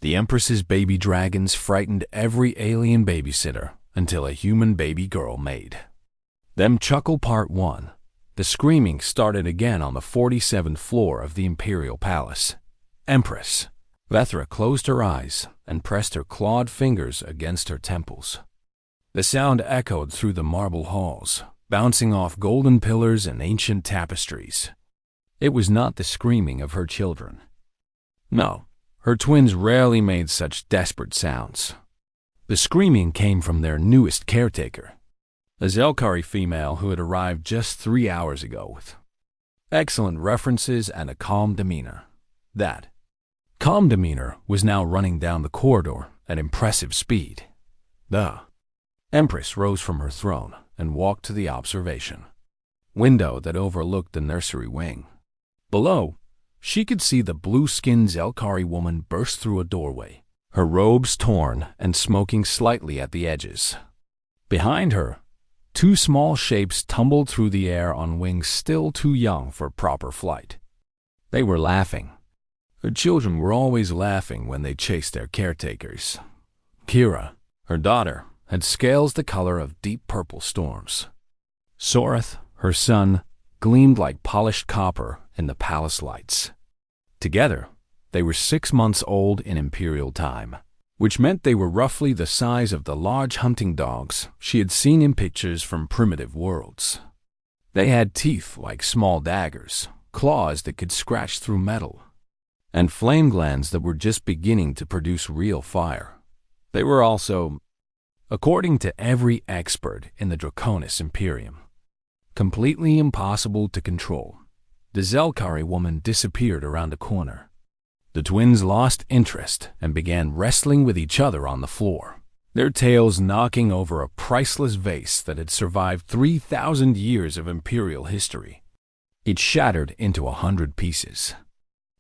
The Empress's baby dragons frightened every alien babysitter until a human baby girl maid. Then Chuckle Part 1. The screaming started again on the 47th floor of the Imperial Palace. Empress. Vethra closed her eyes and pressed her clawed fingers against her temples. The sound echoed through the marble halls, bouncing off golden pillars and ancient tapestries. It was not the screaming of her children. No, her twins rarely made such desperate sounds. The screaming came from their newest caretaker, a Zelkari female who had arrived just 3 hours ago with excellent references and a calm demeanor. That calm demeanor was now running down the corridor at impressive speed. The Empress rose from her throne and walked to the observation window that overlooked the nursery wing. Below, she could see the blue-skinned Zelkari woman burst through a doorway, her robes torn and smoking slightly at the edges. Behind her, 2 small shapes tumbled through the air on wings still too young for proper flight. They were laughing. Her children were always laughing when they chased their caretakers. Kira, her daughter, had scales the color of deep purple storms. Soreth, her son, gleamed like polished copper in the palace lights. Together, they were 6 months old in Imperial time, which meant they were roughly the size of the large hunting dogs she had seen in pictures from primitive worlds. They had teeth like small daggers, claws that could scratch through metal, and flame glands that were just beginning to produce real fire. They were also, according to every expert in the Draconis Imperium, completely impossible to control. The Zelkari woman disappeared around a corner. The twins lost interest and began wrestling with each other on the floor, their tails knocking over a priceless vase that had survived 3,000 years of Imperial history. It shattered into 100 pieces.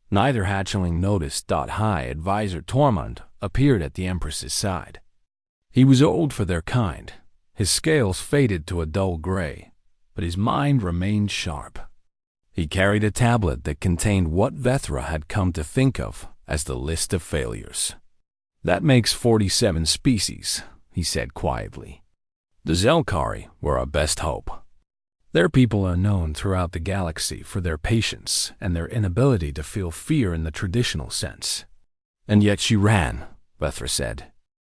Neither hatchling noticed. High Advisor Tormund appeared at the Empress's side. He was old for their kind. His scales faded to a dull gray, but his mind remained sharp. He carried a tablet that contained what Vethra had come to think of as the list of failures. That makes 47 species, he said quietly. The Zelkari were our best hope. Their people are known throughout the galaxy for their patience and their inability to feel fear in the traditional sense. And yet she ran, Vethra said.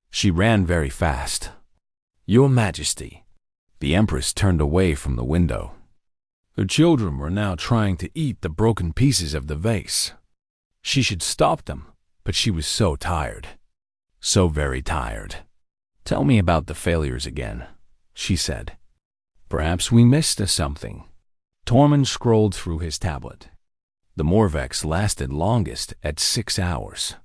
She ran very fast. Your Majesty. The Empress turned away from the window. Her children were now trying to eat the broken pieces of the vase. She should stop them, but she was so tired. So very tired. Tell me about the failures again, she said. Perhaps we missed something. Tormund scrolled through his tablet. The Morvex lasted longest at 6 hours.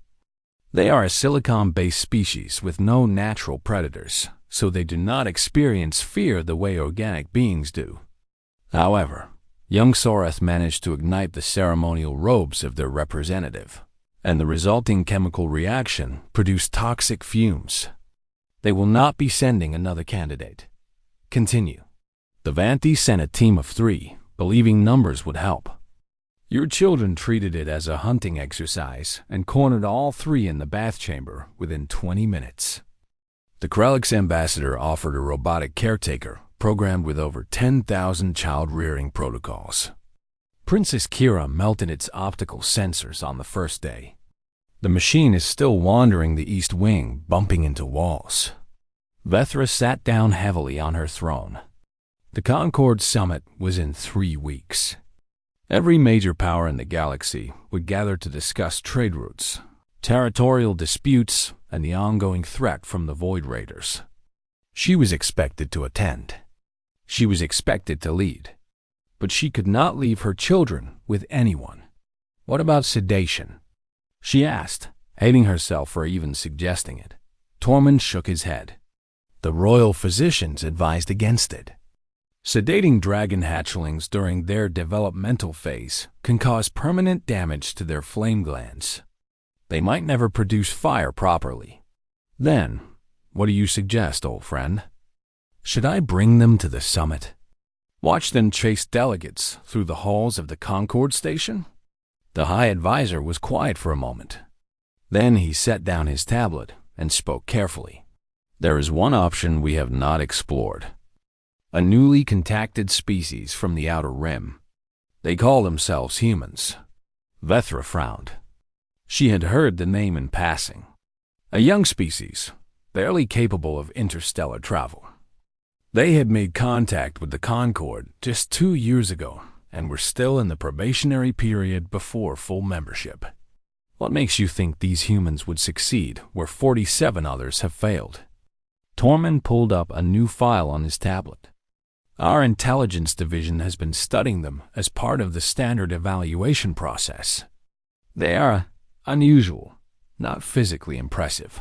They are a silicon-based species with no natural predators, so they do not experience fear the way organic beings do. However, young Soreth managed to ignite the ceremonial robes of their representative, and the resulting chemical reaction produced toxic fumes. They will not be sending another candidate. Continue. The Vanti sent a team of 3, believing numbers would help. Your children treated it as a hunting exercise and cornered all 3 in the bath chamber within 20 minutes. The Krelix ambassador offered a robotic caretaker programmed with over 10,000 child-rearing protocols. Princess Kira melted its optical sensors on the first day. The machine is still wandering the east wing, bumping into walls. Vethra sat down heavily on her throne. The Concord Summit was in 3 weeks. Every major power in the galaxy would gather to discuss trade routes, territorial disputes, and the ongoing threat from the Void Raiders. She was expected to attend. She was expected to lead. But she could not leave her children with anyone. What about sedation? She asked, hating herself for even suggesting it. Tormund shook his head. The royal physicians advised against it. Sedating dragon hatchlings during their developmental phase can cause permanent damage to their flame glands. They might never produce fire properly. Then, what do you suggest, old friend? Should I bring them to the summit? Watch them chase delegates through the halls of the Concord station? The High Advisor was quiet for a moment. Then he set down his tablet and spoke carefully. There is one option we have not explored. A newly contacted species from the Outer Rim. They call themselves humans. Vethra frowned. She had heard the name in passing. A young species, barely capable of interstellar travel. They had made contact with the Concorde just 2 years ago and were still in the probationary period before full membership. What makes you think these humans would succeed where 47 others have failed? Tormund pulled up a new file on his tablet. Our intelligence division has been studying them as part of the standard evaluation process. They are unusual, not physically impressive.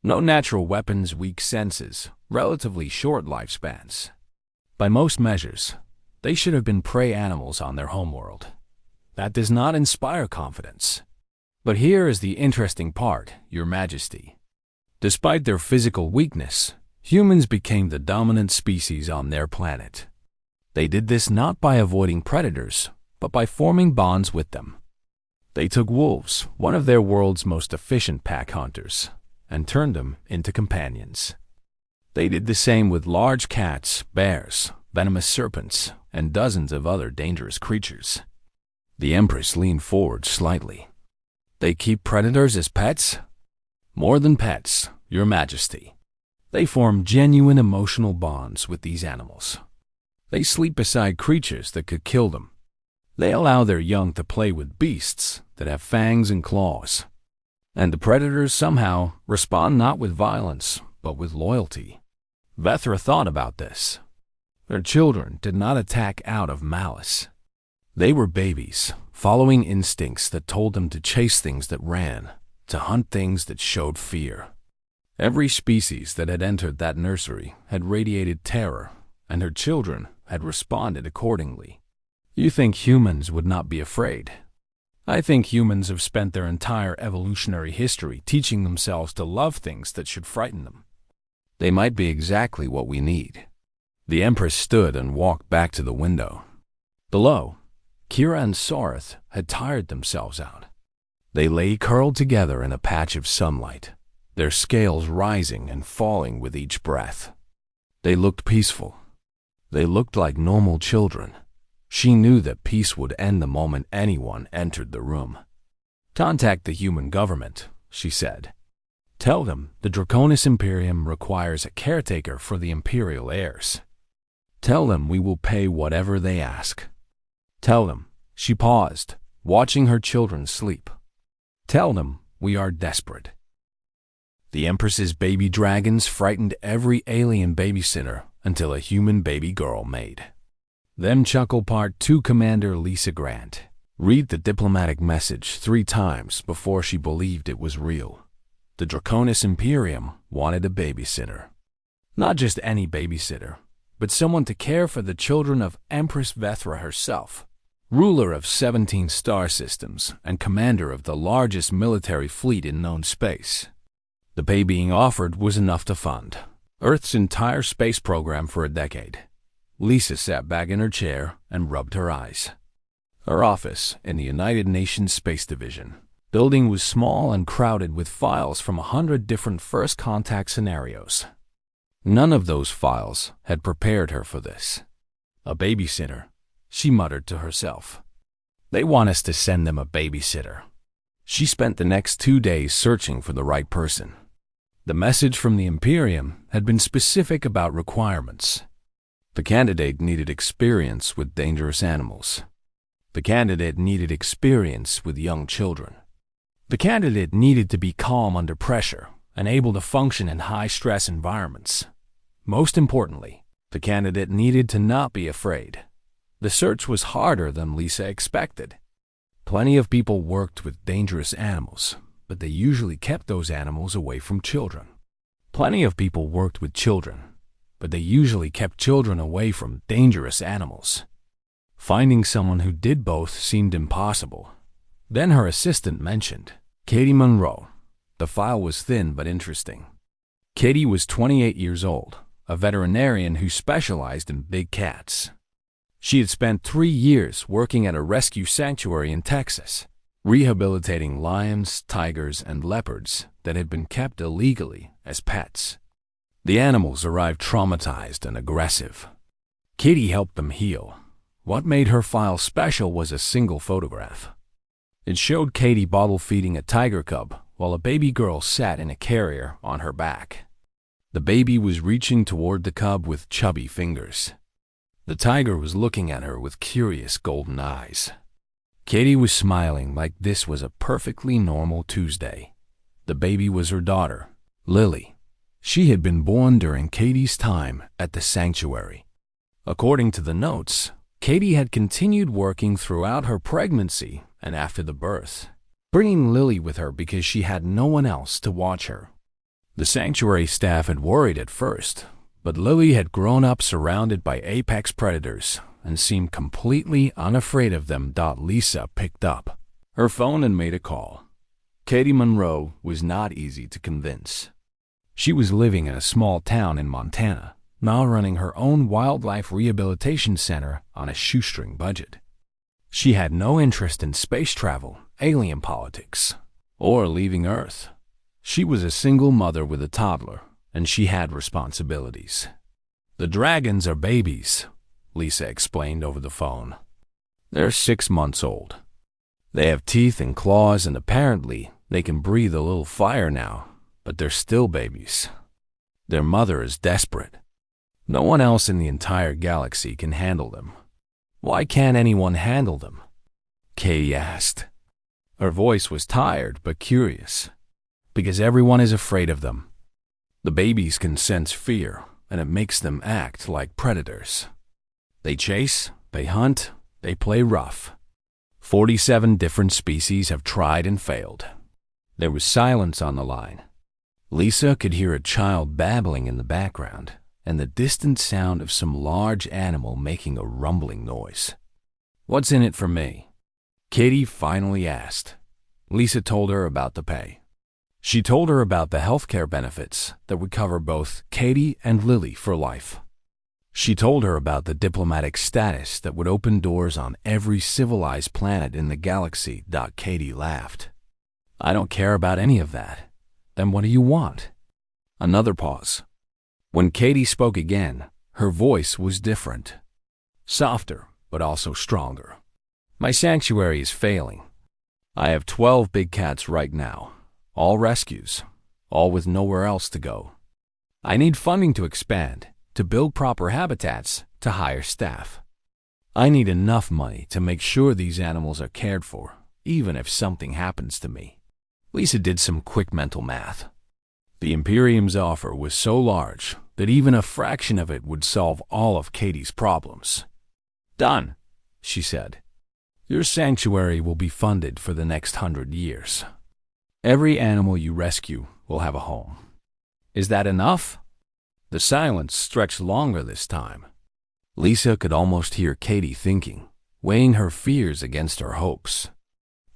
No natural weapons, weak senses, relatively short lifespans. By most measures, they should have been prey animals on their homeworld. That does not inspire confidence. But here is the interesting part, Your Majesty. Despite their physical weakness, humans became the dominant species on their planet. They did this not by avoiding predators, but by forming bonds with them. They took wolves, one of their world's most efficient pack hunters, and turned them into companions. They did the same with large cats, bears, venomous serpents, and dozens of other dangerous creatures. The Empress leaned forward slightly. They keep predators as pets? More than pets, Your Majesty. They form genuine emotional bonds with these animals. They sleep beside creatures that could kill them. They allow their young to play with beasts that have fangs and claws. And the predators somehow respond not with violence, but with loyalty. Vethra thought about this. Their children did not attack out of malice. They were babies, following instincts that told them to chase things that ran, to hunt things that showed fear. Every species that had entered that nursery had radiated terror, and her children had responded accordingly. You think humans would not be afraid? I think humans have spent their entire evolutionary history teaching themselves to love things that should frighten them. They might be exactly what we need. The Empress stood and walked back to the window. Below, Kira and Sorath had tired themselves out. They lay curled together in a patch of sunlight, their scales rising and falling with each breath. They looked peaceful. They looked like normal children. She knew that peace would end the moment anyone entered the room. Contact the human government, she said. Tell them the Draconis Imperium requires a caretaker for the Imperial heirs. Tell them we will pay whatever they ask. Tell them, she paused, watching her children sleep. Tell them we are desperate. The Empress's baby dragons frightened every alien babysitter until a human baby girl made. Then Chuckle Part 2 Commander Lisa Grant. Read the diplomatic message 3 times before she believed it was real. The Draconis Imperium wanted a babysitter. Not just any babysitter, but someone to care for the children of Empress Vethra herself, ruler of 17 star systems and commander of the largest military fleet in known space. The pay being offered was enough to fund Earth's entire space program for a decade. Lisa sat back in her chair and rubbed her eyes. Her office in the United Nations Space Division building was small and crowded with files from 100 different first contact scenarios. None of those files had prepared her for this. A babysitter, she muttered to herself. They want us to send them a babysitter. She spent the next 2 days searching for the right person. The message from the Imperium had been specific about requirements. The candidate needed experience with dangerous animals. The candidate needed experience with young children. The candidate needed to be calm under pressure and able to function in high-stress environments. Most importantly, the candidate needed to not be afraid. The search was harder than Lisa expected. Plenty of people worked with dangerous animals, but they usually kept those animals away from children. Plenty of people worked with children, but they usually kept children away from dangerous animals. Finding someone who did both seemed impossible. Then her assistant mentioned Katie Monroe. The file was thin but interesting. Katie was 28 years old, a veterinarian who specialized in big cats. She had spent 3 years working at a rescue sanctuary in Texas. rehabilitating lions, tigers, and leopards that had been kept illegally as pets. The animals arrived traumatized and aggressive. Katie helped them heal. What made her file special was a single photograph. It showed Katie bottle feeding a tiger cub while a baby girl sat in a carrier on her back. The baby was reaching toward the cub with chubby fingers. The tiger was looking at her with curious golden eyes. Katie was smiling like this was a perfectly normal Tuesday. The baby was her daughter, Lily. She had been born during Katie's time at the sanctuary. According to the notes, Katie had continued working throughout her pregnancy and after the birth, bringing Lily with her because she had no one else to watch her. The sanctuary staff had worried at first, but Lily had grown up surrounded by apex predators and seemed completely unafraid of them. Lisa picked up her phone and made a call. Katie Monroe was not easy to convince. She was living in a small town in Montana, now running her own wildlife rehabilitation center on a shoestring budget. She had no interest in space travel, alien politics, or leaving Earth. She was a single mother with a toddler, and she had responsibilities. "The dragons are babies," Lisa explained over the phone. "They're 6 months old. They have teeth and claws, and apparently they can breathe a little fire now, but they're still babies. Their mother is desperate. No one else in the entire galaxy can handle them." "Why can't anyone handle them?" Katie asked. Her voice was tired but curious. "Because everyone is afraid of them. The babies can sense fear, and it makes them act like predators. They chase, they hunt, they play rough. 47 different species have tried and failed." There was silence on the line. Lisa could hear a child babbling in the background and the distant sound of some large animal making a rumbling noise. "What's in it for me?" Katie finally asked. Lisa told her about the pay. She told her about the healthcare benefits that would cover both Katie and Lily for life. She told her about the diplomatic status that would open doors on every civilized planet in the galaxy. Katie laughed. "I don't care about any of that. Then what do you want?" Another pause. When Katie spoke again, her voice was different. Softer, but also stronger. "My sanctuary is failing. I have 12 big cats right now, all rescues, all with nowhere else to go. I need funding to expand, to build proper habitats, to hire staff. I need enough money to make sure these animals are cared for, even if something happens to me." Lisa did some quick mental math. The Imperium's offer was so large that even a fraction of it would solve all of Katie's problems. "Done," she said. "Your sanctuary will be funded for the next 100 years. Every animal you rescue will have a home." "Is that enough?" The silence stretched longer this time. Lisa could almost hear Katie thinking, weighing her fears against her hopes.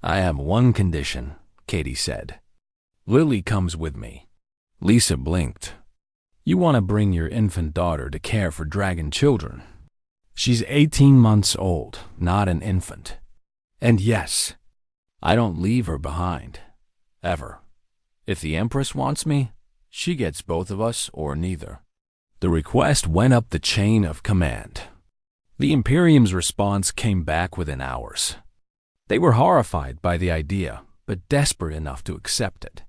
"I have one condition," Katie said. "Lily comes with me." Lisa blinked. "You want to bring your infant daughter to care for dragon children? She's 18 months old, not an infant. And yes, I don't leave her behind. Ever. If the Empress wants me, she gets both of us or neither." The request went up the chain of command. The Imperium's response came back within hours. They were horrified by the idea, but desperate enough to accept it.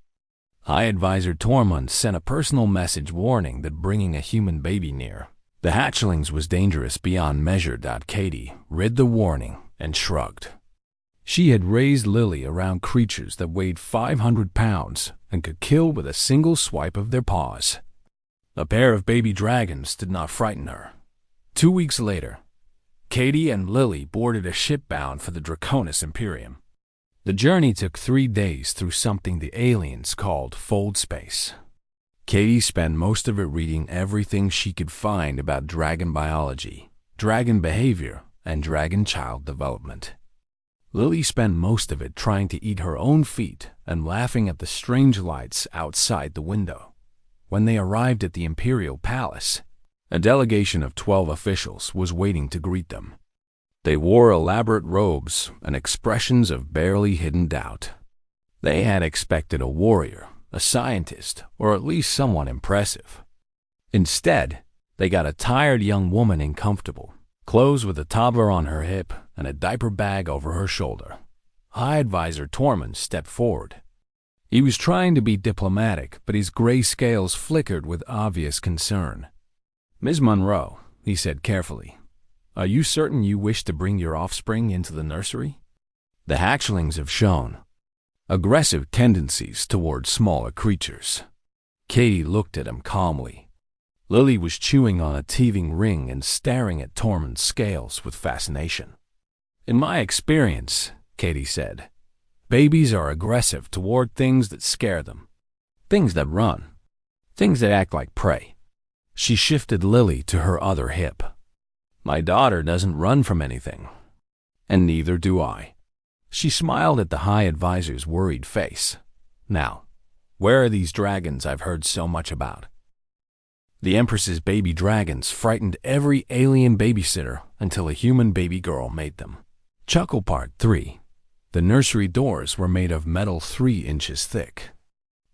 High Advisor Tormund sent a personal message warning that bringing a human baby near the hatchlings was dangerous beyond measure. Katie read the warning and shrugged. She had raised Lily around creatures that weighed 500 pounds and could kill with a single swipe of their paws. A pair of baby dragons did not frighten her. 2 weeks later, Katie and Lily boarded a ship bound for the Draconis Imperium. The journey took 3 days through something the aliens called fold space. Katie spent most of it reading everything she could find about dragon biology, dragon behavior, and dragon child development. Lily spent most of it trying to eat her own feet and laughing at the strange lights outside the window. When they arrived at the Imperial Palace, a delegation of 12 officials was waiting to greet them. They wore elaborate robes and expressions of barely hidden doubt. They had expected a warrior, a scientist, or at least someone impressive. Instead, they got a tired young woman in comfortable clothes with a toddler on her hip and a diaper bag over her shoulder. High Advisor Tormund stepped forward. He was trying to be diplomatic, but his gray scales flickered with obvious concern. "Ms. Monroe," he said carefully, "are you certain you wish to bring your offspring into the nursery? The hatchlings have shown aggressive tendencies towards smaller creatures." Katie looked at him calmly. Lily was chewing on a teething ring and staring at Tormund's scales with fascination. "In my experience," Katie said, "babies are aggressive toward things that scare them. Things that run. Things that act like prey." She shifted Lily to her other hip. "My daughter doesn't run from anything. And neither do I." She smiled at the High Advisor's worried face. "Now, where are these dragons I've heard so much about?" The Empress's baby dragons frightened every alien babysitter until a human baby girl made them. Chuckle Part 3. The nursery doors were made of metal 3 inches thick.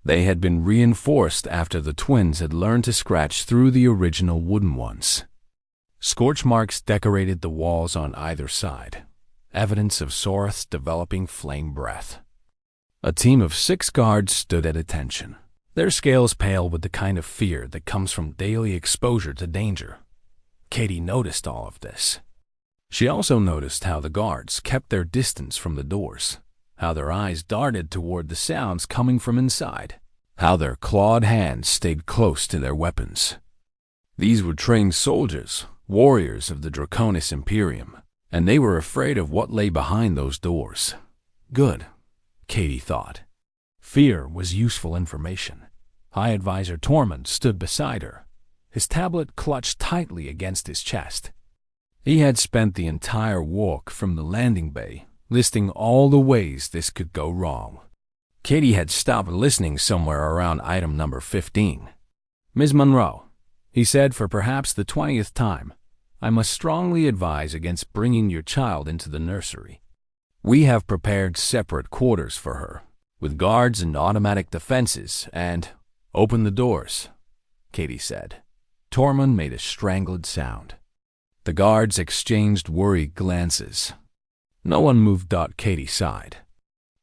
They had been reinforced after the twins had learned to scratch through the original wooden ones. Scorch marks decorated the walls on either side, evidence of Soreth's developing flame breath. A team of 6 guards stood at attention, their scales pale with the kind of fear that comes from daily exposure to danger. Katie noticed all of this. She also noticed how the guards kept their distance from the doors, how their eyes darted toward the sounds coming from inside, how their clawed hands stayed close to their weapons. These were trained soldiers, warriors of the Draconis Imperium, and they were afraid of what lay behind those doors. Good, Katie thought. Fear was useful information. High Advisor Tormund stood beside her, his tablet clutched tightly against his chest. He had spent the entire walk from the landing bay listing all the ways this could go wrong. Katie had stopped listening somewhere around item number 15. "Ms. Monroe," he said for perhaps the 20th time, "I must strongly advise against bringing your child into the nursery. We have prepared separate quarters for her, with guards and automatic defenses, and—" "Open the doors," Katie said. Tormund made a strangled sound. The guards exchanged worried glances. No one moved. Katie sighed.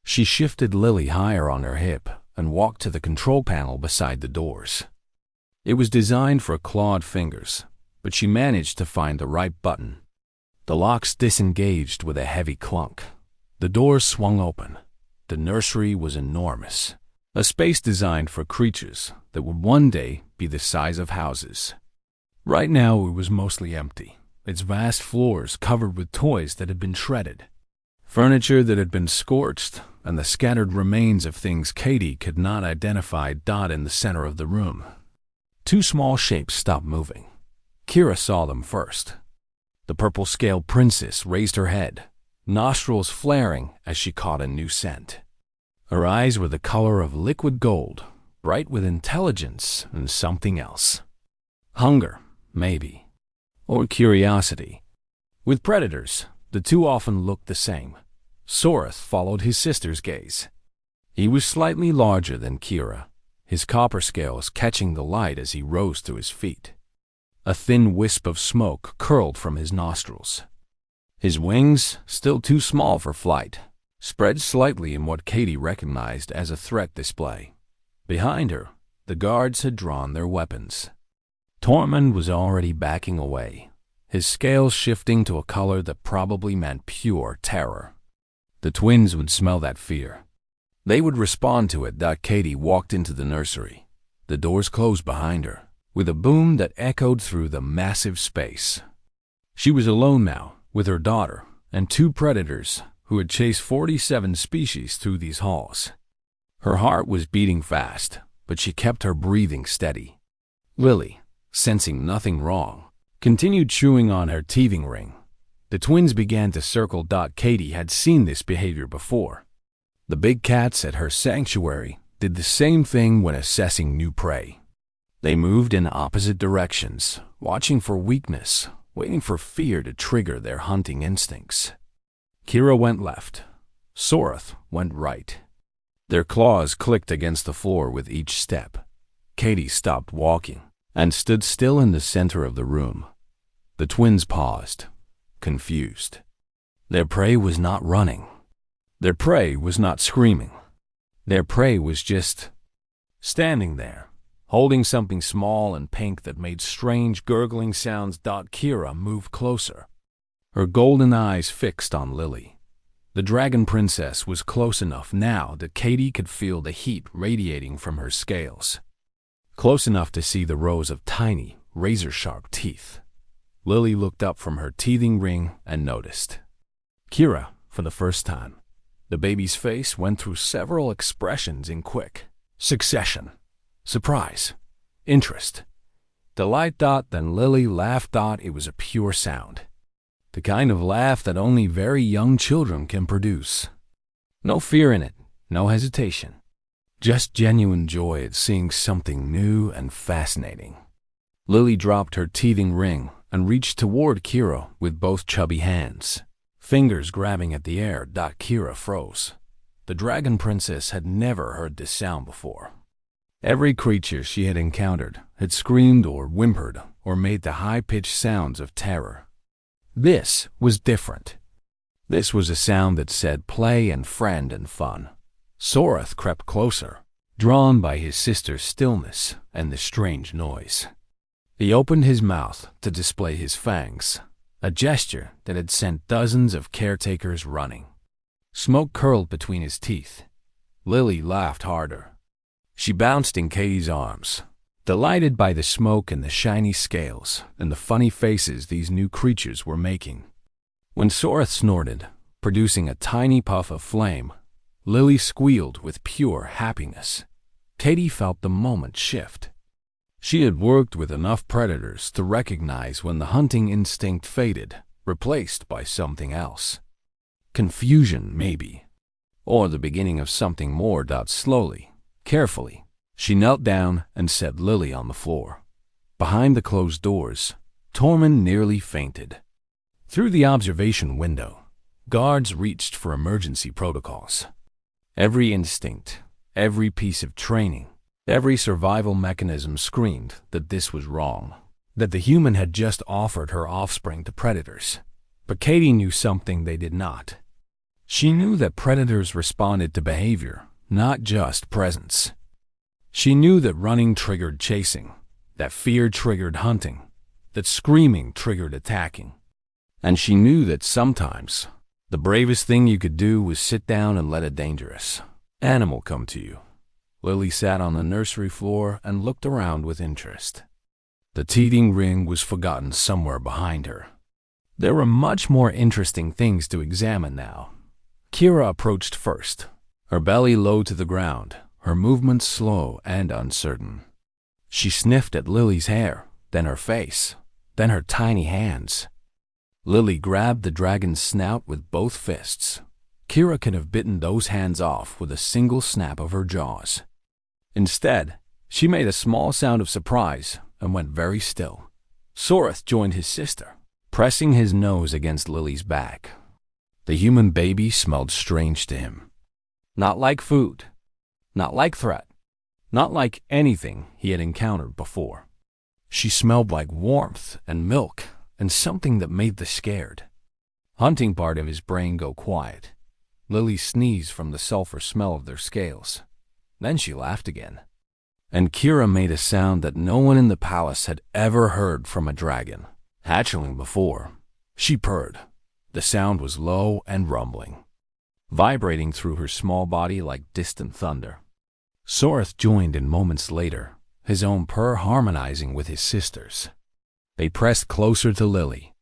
She shifted Lily higher on her hip and walked to the control panel beside the doors. It was designed for clawed fingers, but she managed to find the right button. The locks disengaged with a heavy clunk. The doors swung open. The nursery was enormous, a space designed for creatures that would one day be the size of houses. Right now it was mostly empty, its vast floors covered with toys that had been shredded, furniture that had been scorched, and the scattered remains of things Katie could not identify. In the center of the room, 2 small shapes stopped moving. Kira saw them first. The purple-scaled princess raised her head, nostrils flaring as she caught a new scent. Her eyes were the color of liquid gold, bright with intelligence and something else. Hunger, maybe, or curiosity. With predators, the two often looked the same. Soreth followed his sister's gaze. He was slightly larger than Kira, his copper scales catching the light as he rose to his feet. A thin wisp of smoke curled from his nostrils. His wings, still too small for flight, spread slightly in what Katie recognized as a threat display. Behind her, the guards had drawn their weapons. Tormund was already backing away, his scales shifting to a color that probably meant pure terror. The twins would smell that fear. They would respond to it. Katie walked into the nursery. The doors closed behind her, with a boom that echoed through the massive space. She was alone now, with her daughter and 2 predators who had chased 47 species through these halls. Her heart was beating fast, but she kept her breathing steady. Lily, sensing nothing wrong, continued chewing on her teething ring. The twins began to circle. Katie had seen this behavior before. The big cats at her sanctuary did the same thing when assessing new prey. They moved in opposite directions, watching for weakness, waiting for fear to trigger their hunting instincts. Kira went left. Sorath went right. Their claws clicked against the floor with each step. Katie stopped walking and stood still in the center of the room. The twins paused, confused. Their prey was not running. Their prey was not screaming. Their prey was just standing there, holding something small and pink that made strange gurgling sounds. Kira moved closer, her golden eyes fixed on Lily. The dragon princess was close enough now that Katie could feel the heat radiating from her scales, close enough to see the rows of tiny, razor-sharp teeth. Lily looked up from her teething ring and noticed Kira for the first time. The baby's face went through several expressions in quick succession: surprise, interest, delight. Then Lily laughed. It was a pure sound, the kind of laugh that only very young children can produce. No fear in it, no hesitation, just genuine joy at seeing something new and fascinating. Lily dropped her teething ring and reached toward Kira with both chubby hands, fingers grabbing at the air. Kira froze. The dragon princess had never heard this sound before. Every creature she had encountered had screamed or whimpered or made the high-pitched sounds of terror. This was different. This was a sound that said play and friend and fun. Sorath crept closer, drawn by his sister's stillness and the strange noise. He opened his mouth to display his fangs, a gesture that had sent dozens of caretakers running. Smoke curled between his teeth. Lily laughed harder. She bounced in Katie's arms, delighted by the smoke and the shiny scales and the funny faces these new creatures were making. When Sorath snorted, producing a tiny puff of flame, Lily squealed with pure happiness. Katie felt the moment shift. She had worked with enough predators to recognize when the hunting instinct faded, replaced by something else. Confusion, maybe. Or the beginning of something more. Slowly, carefully, she knelt down and set Lily on the floor. Behind the closed doors, Tormund nearly fainted. Through the observation window, guards reached for emergency protocols. Every instinct, every piece of training, every survival mechanism screamed that this was wrong, that the human had just offered her offspring to predators. But Katie knew something they did not. She knew that predators responded to behavior, not just presence. She knew that running triggered chasing, that fear triggered hunting, that screaming triggered attacking. And she knew that sometimes the bravest thing you could do was sit down and let a dangerous animal come to you. Lily sat on the nursery floor and looked around with interest. The teething ring was forgotten somewhere behind her. There were much more interesting things to examine now. Kira approached first, her belly low to the ground, her movements slow and uncertain. She sniffed at Lily's hair, then her face, then her tiny hands. Lily grabbed the dragon's snout with both fists. Kira could have bitten those hands off with a single snap of her jaws. Instead, she made a small sound of surprise and went very still. Sorath joined his sister, pressing his nose against Lily's back. The human baby smelled strange to him. Not like food, not like threat, not like anything he had encountered before. She smelled like warmth and milk and something that made the scared hunting part of his brain go quiet. Lily sneezed from the sulfur smell of their scales. Then she laughed again. And Kira made a sound that no one in the palace had ever heard from a dragon, hatchling before. She purred. The sound was low and rumbling, vibrating through her small body like distant thunder. Sorath joined in moments later, his own purr harmonizing with his sister's. They pressed closer to Lily,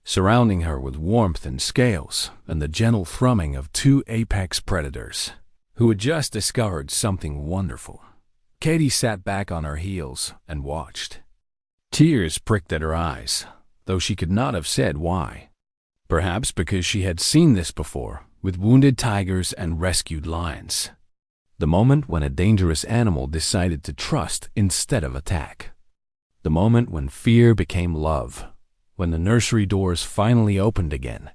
surrounding her with warmth and scales and the gentle thrumming of two apex predators who had just discovered something wonderful. Katie sat back on her heels and watched. Tears pricked at her eyes, though she could not have said why. Perhaps because she had seen this before with wounded tigers and rescued lions. The moment when a dangerous animal decided to trust instead of attack. The moment when fear became love, when the nursery doors finally opened again.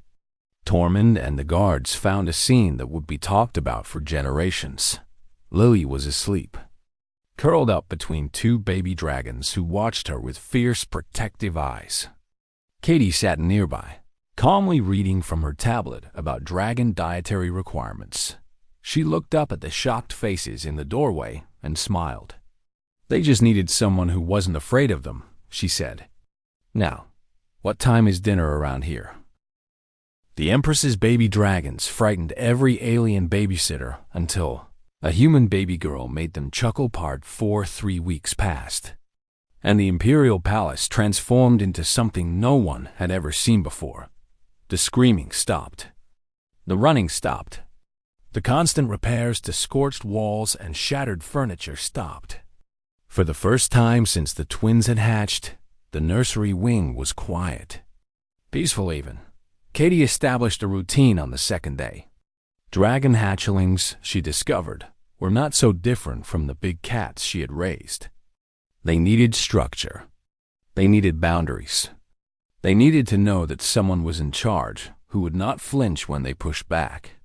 Tormund and the guards found a scene that would be talked about for generations. Lily was asleep, curled up between two baby dragons who watched her with fierce, protective eyes. Katie sat nearby, calmly reading from her tablet about dragon dietary requirements. She looked up at the shocked faces in the doorway and smiled. "They just needed someone who wasn't afraid of them," she said. "Now, what time is dinner around here?" The Empress's baby dragons frightened every alien babysitter until a human baby girl made them chuckle part 4 3 weeks past. And the Imperial Palace transformed into something no one had ever seen before. The screaming stopped. The running stopped. The constant repairs to scorched walls and shattered furniture stopped. For the first time since the twins had hatched, the nursery wing was quiet. Peaceful even. Katie established a routine on the second day. Dragon hatchlings, she discovered, were not so different from the big cats she had raised. They needed structure. They needed boundaries. They needed to know that someone was in charge who would not flinch when they pushed back.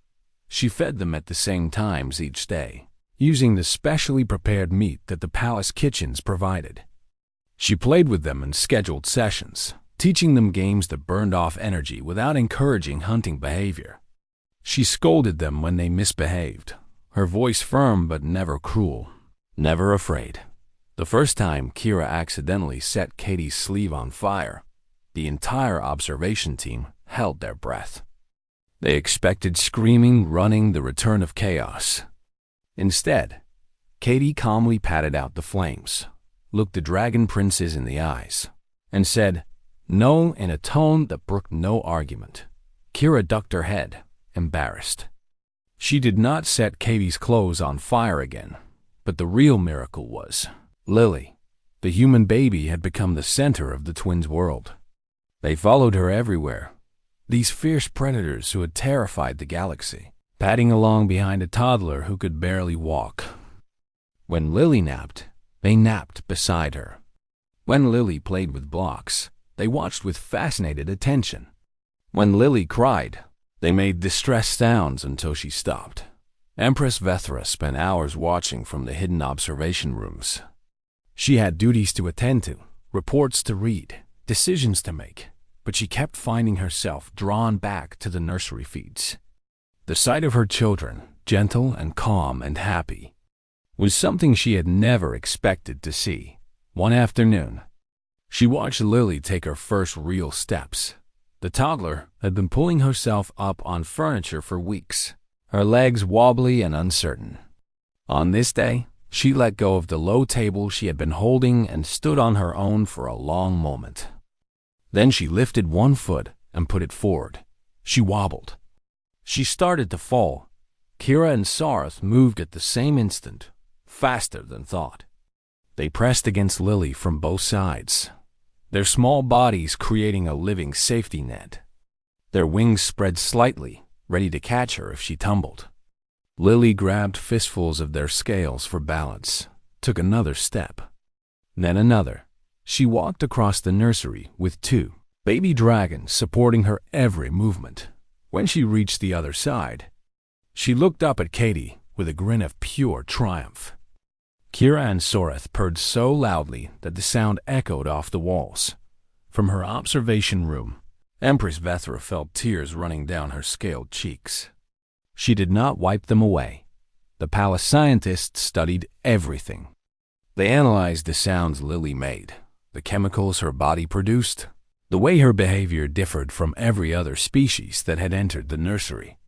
She fed them at the same times each day, using the specially prepared meat that the palace kitchens provided. She played with them in scheduled sessions, teaching them games that burned off energy without encouraging hunting behavior. She scolded them when they misbehaved, her voice firm but never cruel, never afraid. The first time Kira accidentally set Katie's sleeve on fire, the entire observation team held their breath. They expected screaming, running, the return of chaos. Instead, Katie calmly patted out the flames, looked the dragon princes in the eyes, and said, "No," in a tone that brooked no argument. Kira ducked her head, embarrassed. She did not set Katie's clothes on fire again, but the real miracle was Lily. The human baby had become the center of the twins' world. They followed her everywhere, these fierce predators who had terrified the galaxy, padding along behind a toddler who could barely walk. When Lily napped, they napped beside her. When Lily played with blocks, they watched with fascinated attention. When Lily cried, they made distressed sounds until she stopped. Empress Vethra spent hours watching from the hidden observation rooms. She had duties to attend to, reports to read, decisions to make, but she kept finding herself drawn back to the nursery feeds. The sight of her children, gentle and calm and happy, was something she had never expected to see. One afternoon, she watched Lily take her first real steps. The toddler had been pulling herself up on furniture for weeks, her legs wobbly and uncertain. On this day, she let go of the low table she had been holding and stood on her own for a long moment. Then she lifted one foot and put it forward. She wobbled. She started to fall. Kira and Sarth moved at the same instant, faster than thought. They pressed against Lily from both sides, their small bodies creating a living safety net. Their wings spread slightly, ready to catch her if she tumbled. Lily grabbed fistfuls of their scales for balance, took another step, then another. She walked across the nursery with 2 baby dragons supporting her every movement. When she reached the other side, she looked up at Katie with a grin of pure triumph. Kira and Soreth purred so loudly that the sound echoed off the walls. From her observation room, Empress Vethra felt tears running down her scaled cheeks. She did not wipe them away. The palace scientists studied everything. They analyzed the sounds Lily made, the chemicals her body produced, the way her behavior differed from every other species that had entered the nursery.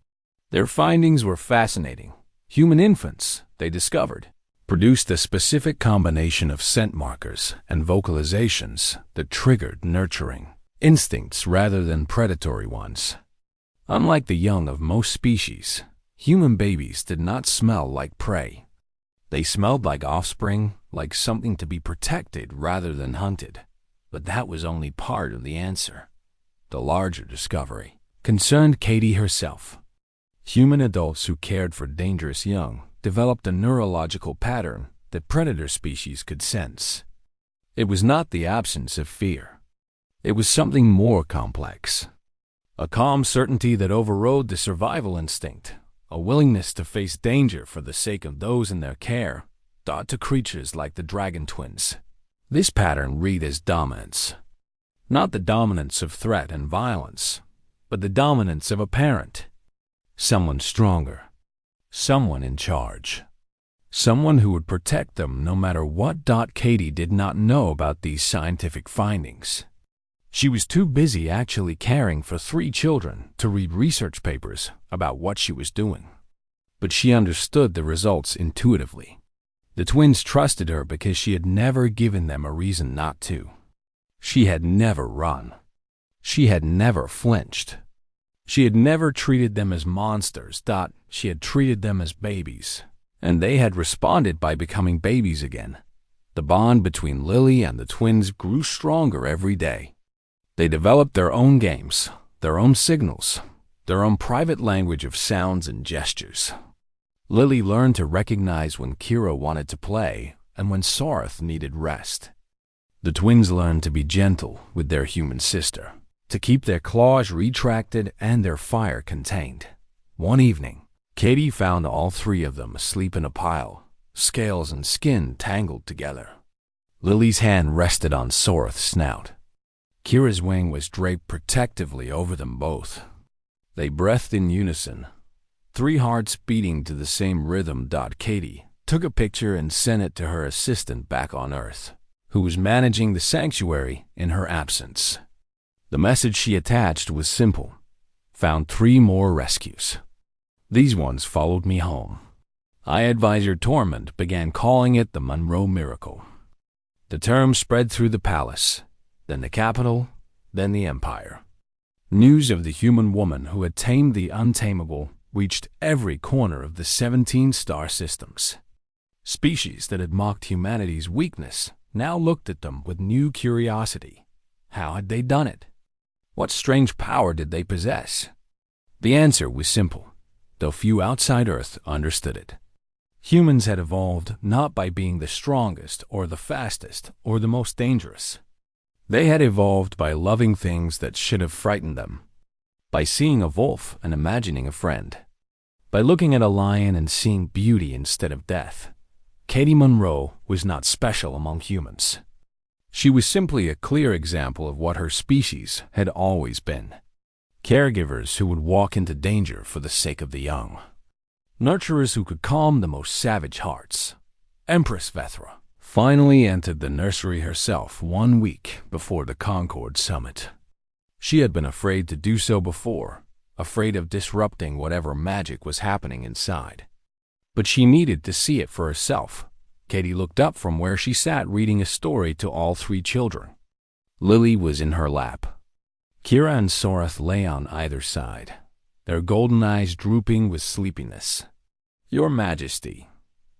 Their findings were fascinating. Human infants, they discovered, produced a specific combination of scent markers and vocalizations that triggered nurturing instincts rather than predatory ones. Unlike the young of most species, human babies did not smell like prey. They smelled like offspring, like something to be protected rather than hunted. But that was only part of the answer. The larger discovery concerned Katie herself. Human adults who cared for dangerous young developed a neurological pattern that predator species could sense. It was not the absence of fear. It was something more complex. A calm certainty that overrode the survival instinct, a willingness to face danger for the sake of those in their care, taught to creatures like the dragon twins. This pattern read as dominance. Not the dominance of threat and violence, but the dominance of a parent. Someone stronger. Someone in charge. Someone who would protect them no matter what. Katie did not know about these scientific findings. She was too busy actually caring for 3 children to read research papers about what she was doing. But she understood the results intuitively. The twins trusted her because she had never given them a reason not to. She had never run. She had never flinched. She had never treated them as monsters. She had treated them as babies. And they had responded by becoming babies again. The bond between Lily and the twins grew stronger every day. They developed their own games, their own signals, their own private language of sounds and gestures. Lily learned to recognize when Kira wanted to play and when Soroth needed rest. The twins learned to be gentle with their human sister, to keep their claws retracted and their fire contained. One evening, Katie found all 3 of them asleep in a pile, scales and skin tangled together. Lily's hand rested on Soroth's snout. Kira's wing was draped protectively over them both. They breathed in unison, 3 hearts beating to the same rhythm. Katie took a picture and sent it to her assistant back on Earth, who was managing the sanctuary in her absence. The message she attached was simple. Found 3 more rescues. These ones followed me home. I Advisor Tormund began calling it the Monroe Miracle. The term spread through the palace, then the capital, then the empire. News of the human woman who had tamed the untamable reached every corner of the 17 star systems. Species that had mocked humanity's weakness now looked at them with new curiosity. How had they done it? What strange power did they possess? The answer was simple, though few outside Earth understood it. Humans had evolved not by being the strongest or the fastest or the most dangerous. They had evolved by loving things that should have frightened them, by seeing a wolf and imagining a friend, by looking at a lion and seeing beauty instead of death. Katie Monroe was not special among humans. She was simply a clear example of what her species had always been. Caregivers who would walk into danger for the sake of the young. Nurturers who could calm the most savage hearts. Empress Vethra finally entered the nursery herself 1 week before the Concord Summit. She had been afraid to do so before, afraid of disrupting whatever magic was happening inside. But she needed to see it for herself. Katie looked up from where she sat reading a story to all 3 children. Lily was in her lap. Kira and Soroth lay on either side, their golden eyes drooping with sleepiness. "Your Majesty,"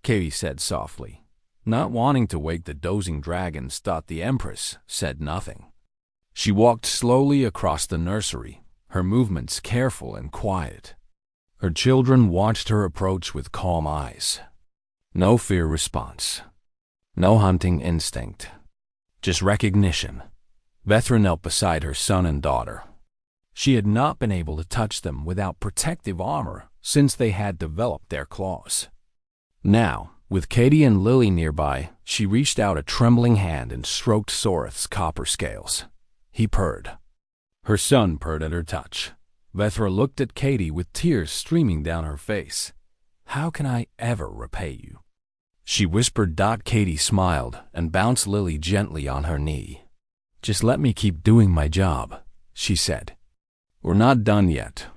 Katie said softly. Not wanting to wake the dozing dragons, the Empress said nothing. She walked slowly across the nursery, her movements careful and quiet. Her children watched her approach with calm eyes. No fear response. No hunting instinct. Just recognition. Vethra knelt beside her son and daughter. She had not been able to touch them without protective armor since they had developed their claws. Now, with Katie and Lily nearby, she reached out a trembling hand and stroked Soroth's copper scales. He purred. Her son purred at her touch. Vethra looked at Katie with tears streaming down her face. "How can I ever repay you?" She whispered. Katie smiled and bounced Lily gently on her knee. "Just let me keep doing my job," she said. "We're not done yet."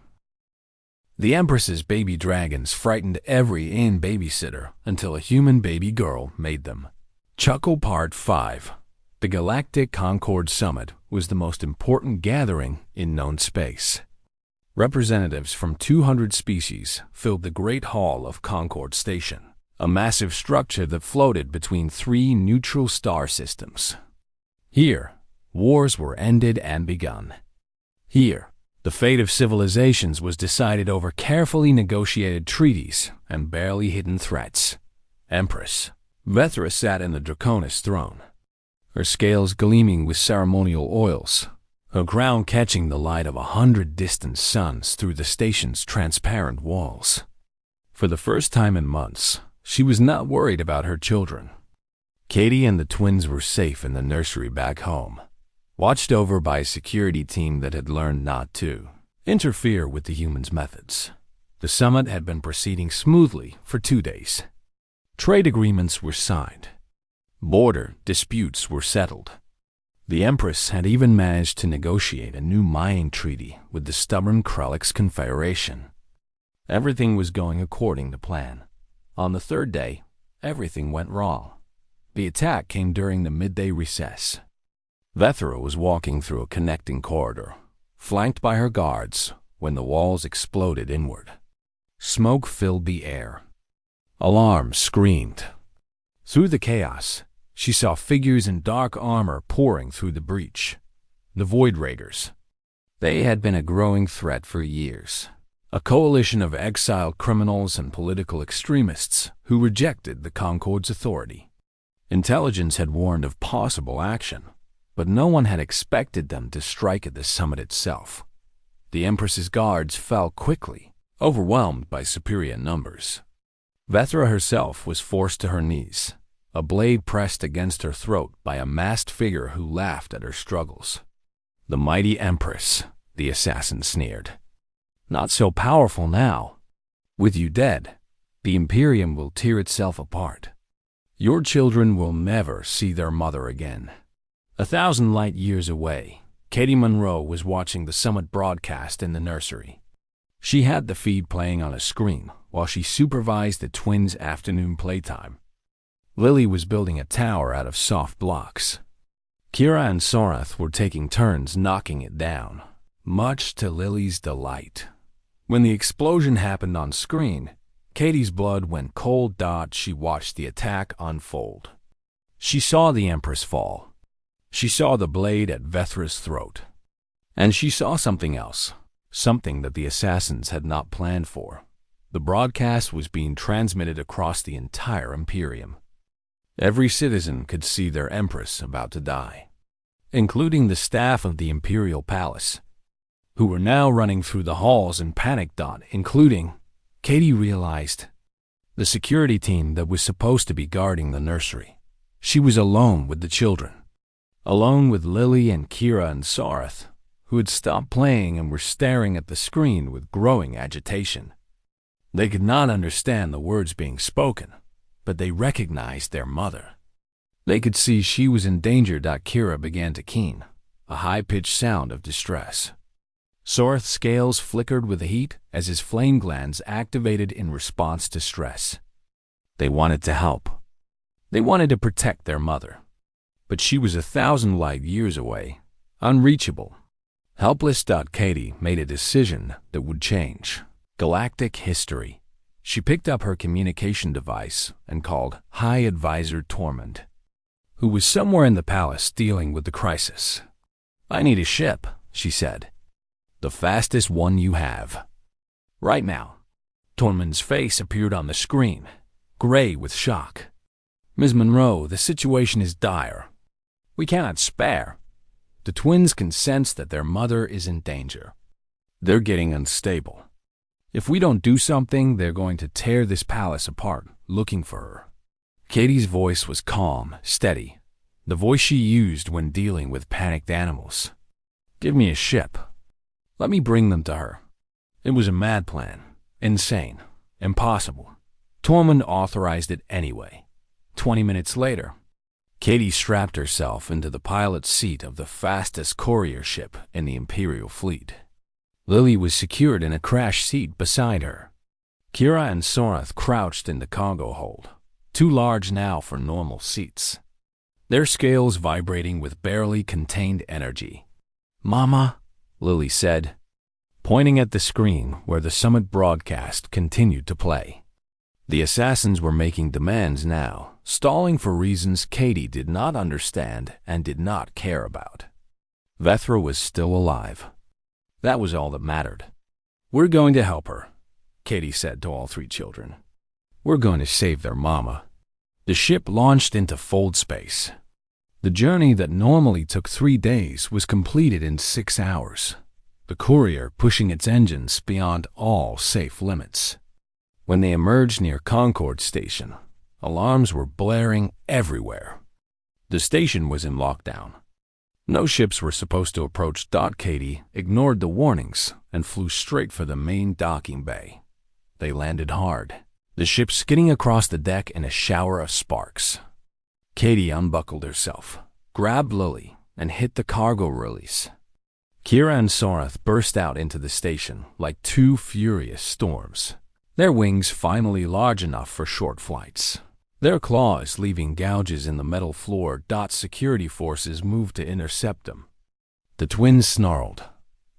The Empress's baby dragons frightened every babysitter until a human baby girl made them. Chuckle Part 5. The Galactic Concord Summit was the most important gathering in known space. Representatives from 200 species filled the Great Hall of Concord Station, a massive structure that floated between 3 neutral star systems. Here, wars were ended and begun. Here, the fate of civilizations was decided over carefully negotiated treaties and barely hidden threats. Empress Vethra sat in the Draconis throne. her scales gleaming with ceremonial oils, her crown catching the light of 100 distant suns through the station's transparent walls. For the first time in months, she was not worried about her children. Katie and the twins were safe in the nursery back home, watched over by a security team that had learned not to interfere with the humans' methods. The summit had been proceeding smoothly for 2 days. Trade agreements were signed. Border disputes were settled. The Empress had even managed to negotiate a new mining treaty with the stubborn Krellix Confederation. Everything was going according to plan. On the third day, everything went wrong. The attack came during the midday recess. Vethra was walking through a connecting corridor, flanked by her guards, when the walls exploded inward. Smoke filled the air. Alarms screamed. Through the chaos, she saw figures in dark armor pouring through the breach. The Void Raiders. They had been a growing threat for years. A coalition of exiled criminals and political extremists who rejected the Concord's authority. Intelligence had warned of possible action, but no one had expected them to strike at the summit itself. The Empress's guards fell quickly, overwhelmed by superior numbers. Vethra herself was forced to her knees, a blade pressed against her throat by a masked figure who laughed at her struggles. The mighty Empress, the assassin sneered. Not so powerful now. With you dead, the Imperium will tear itself apart. Your children will never see their mother again. 1,000 light years away, Katie Monroe was watching the summit broadcast in the nursery. She had the feed playing on a screen while she supervised the twins' afternoon playtime. Lily was building a tower out of soft blocks. Kira and Sorath were taking turns knocking it down, much to Lily's delight. When the explosion happened on screen, Katie's blood went cold. She watched the attack unfold. She saw the Empress fall. She saw the blade at Vethra's throat. And she saw something else, something that the assassins had not planned for. The broadcast was being transmitted across the entire Imperium. Every citizen could see their Empress about to die, including the staff of the Imperial Palace, who were now running through the halls in panic. Including, Katie realized, the security team that was supposed to be guarding the nursery. She was alone with the children, alone with Lily and Kira and Sorath, who had stopped playing and were staring at the screen with growing agitation. They could not understand the words being spoken, but they recognized their mother. They could see she was in danger. Kira began to keen, a high-pitched sound of distress. Sorath's scales flickered with the heat as his flame glands activated in response to stress. They wanted to help. They wanted to protect their mother. But she was 1,000 light years away, unreachable. Helpless. Katie made a decision that would change galactic history. She picked up her communication device and called High Advisor Tormund, who was somewhere in the palace dealing with the crisis. I need a ship, she said. The fastest one you have. Right now. Tormund's face appeared on the screen, gray with shock. Ms. Monroe, the situation is dire. We cannot spare. The twins can sense that their mother is in danger. They're getting unstable. If we don't do something, they're going to tear this palace apart, looking for her. Katie's voice was calm, steady, the voice she used when dealing with panicked animals. Give me a ship. Let me bring them to her. It was a mad plan, insane, impossible. Tormund authorized it anyway. 20 minutes later, Katie strapped herself into the pilot's seat of the fastest courier ship in the Imperial fleet. Lily was secured in a crash seat beside her. Kira and Sorath crouched in the cargo hold, too large now for normal seats, their scales vibrating with barely contained energy. Mama, Lily said, pointing at the screen where the summit broadcast continued to play. The assassins were making demands now, stalling for reasons Katie did not understand and did not care about. Vethra was still alive. That was all that mattered. We're going to help her, Katie said to all 3 children. We're going to save their mama. The ship launched into fold space. The journey that normally took 3 days was completed in 6 hours, the courier pushing its engines beyond all safe limits. When they emerged near Concord Station, alarms were blaring everywhere. The station was in lockdown. No ships were supposed to approach. Katie ignored the warnings and flew straight for the main docking bay. They landed hard, the ship skidding across the deck in a shower of sparks. Katie unbuckled herself, grabbed Lily, and hit the cargo release. Kira and Sorath burst out into the station like 2 furious storms, their wings finally large enough for short flights, their claws leaving gouges in the metal floor. Security forces moved to intercept them. The twins snarled,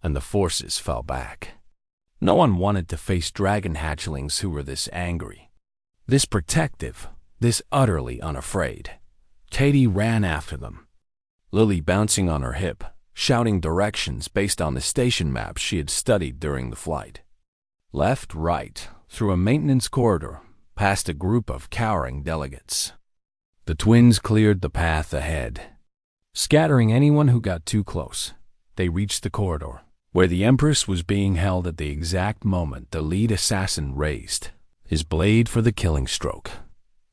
and the forces fell back. No one wanted to face dragon hatchlings who were this angry, this protective, this utterly unafraid. Katie ran after them, Lily bouncing on her hip, shouting directions based on the station maps she had studied during the flight. Left, right, through a maintenance corridor, past a group of cowering delegates. The twins cleared the path ahead, scattering anyone who got too close. They reached the corridor, where the Empress was being held at the exact moment the lead assassin raised his blade for the killing stroke.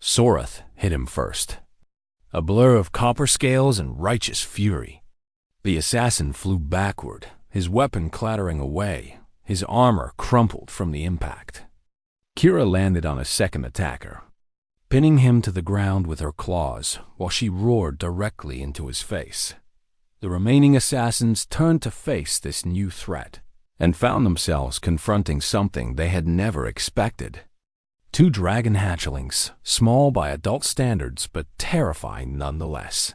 Sorath hit him first. A blur of copper scales and righteous fury. The assassin flew backward, his weapon clattering away, his armor crumpled from the impact. Kira landed on a second attacker, pinning him to the ground with her claws while she roared directly into his face. The remaining assassins turned to face this new threat and found themselves confronting something they had never expected. 2 dragon hatchlings, small by adult standards but terrifying nonetheless.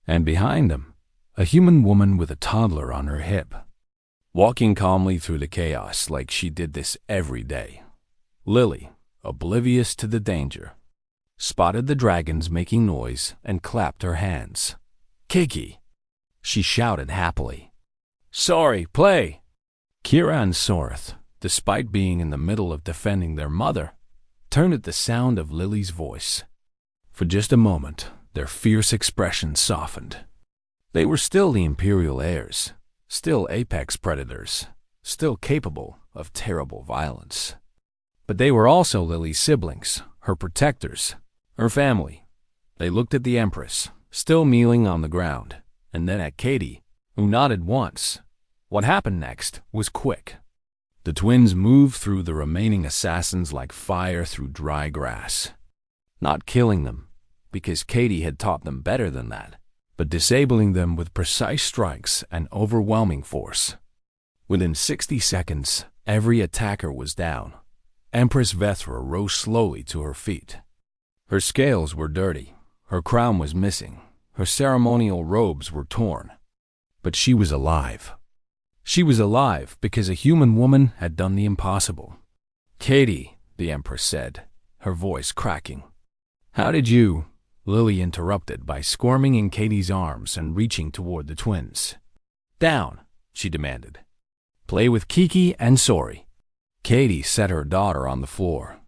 And behind them, a human woman with a toddler on her hip, walking calmly through the chaos like she did this every day. Lily, oblivious to the danger, spotted the dragons making noise and clapped her hands. "Kiki!" she shouted happily. "Sorry, play!" Kira and Sorath, despite being in the middle of defending their mother, turned at the sound of Lily's voice. For just a moment, their fierce expressions softened. They were still the Imperial heirs, still apex predators, still capable of terrible violence. But they were also Lily's siblings, her protectors, her family. They looked at the Empress, still kneeling on the ground, and then at Katie, who nodded once. What happened next was quick. The twins moved through the remaining assassins like fire through dry grass. Not killing them, because Katie had taught them better than that, but disabling them with precise strikes and overwhelming force. Within 60 seconds, every attacker was down. Empress Vethra rose slowly to her feet. Her scales were dirty, her crown was missing, her ceremonial robes were torn. But she was alive. She was alive because a human woman had done the impossible. "Katie," the Empress said, her voice cracking. "How did you—" Lily interrupted by squirming in Katie's arms and reaching toward the twins. "Down," she demanded. "Play with Kiki and Sori." Katie set her daughter on the floor.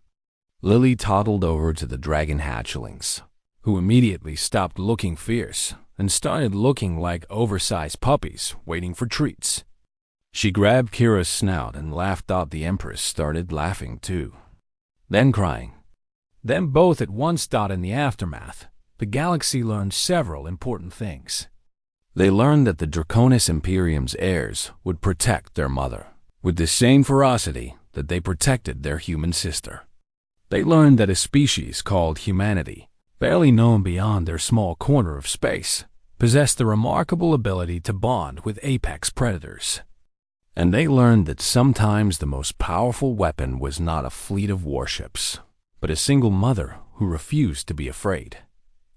Lily toddled over to the dragon hatchlings, who immediately stopped looking fierce and started looking like oversized puppies waiting for treats. She grabbed Kira's snout and laughed. The Empress started laughing too, then crying. Then both at once. In the aftermath, the galaxy learned several important things. They learned that the Draconis Imperium's heirs would protect their mother with the same ferocity that they protected their human sister. They learned that a species called humanity, barely known beyond their small corner of space, possessed the remarkable ability to bond with apex predators. And they learned that sometimes the most powerful weapon was not a fleet of warships, but a single mother who refused to be afraid.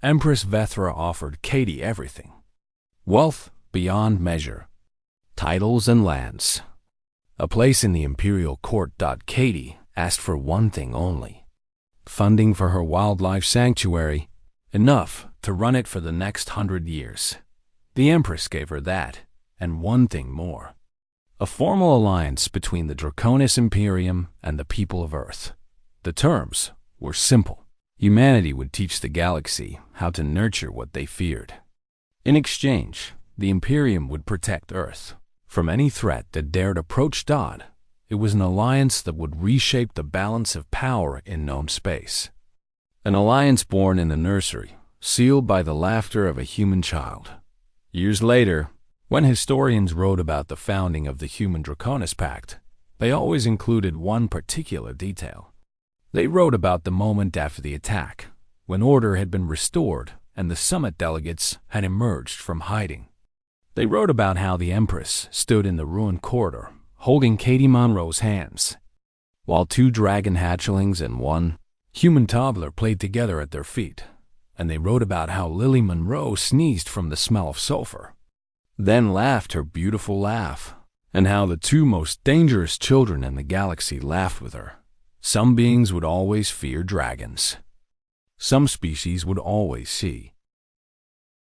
Empress Vethra offered Katie everything. Wealth beyond measure, titles and lands, a place in the imperial court. Katie asked for one thing only: funding for her wildlife sanctuary, enough to run it for the next 100 years. The Empress gave her that, and one thing more: a formal alliance between the Draconis Imperium and the people of Earth. The terms were simple. Humanity would teach the galaxy how to nurture what they feared, In exchange, the Imperium would protect Earth from any threat that dared approach Dodd. It was an alliance that would reshape the balance of power in known space. An alliance born in the nursery, sealed by the laughter of a human child. Years later, when historians wrote about the founding of the Human Draconis Pact, they always included one particular detail. They wrote about the moment after the attack, when order had been restored and the summit delegates had emerged from hiding. They wrote about how the Empress stood in the ruined corridor, holding Katie Monroe's hands, while two dragon hatchlings and one human toddler played together at their feet. And they wrote about how Lily Monroe sneezed from the smell of sulfur, then laughed her beautiful laugh, and how the two most dangerous children in the galaxy laughed with her. Some beings would always fear dragons. Some species would always see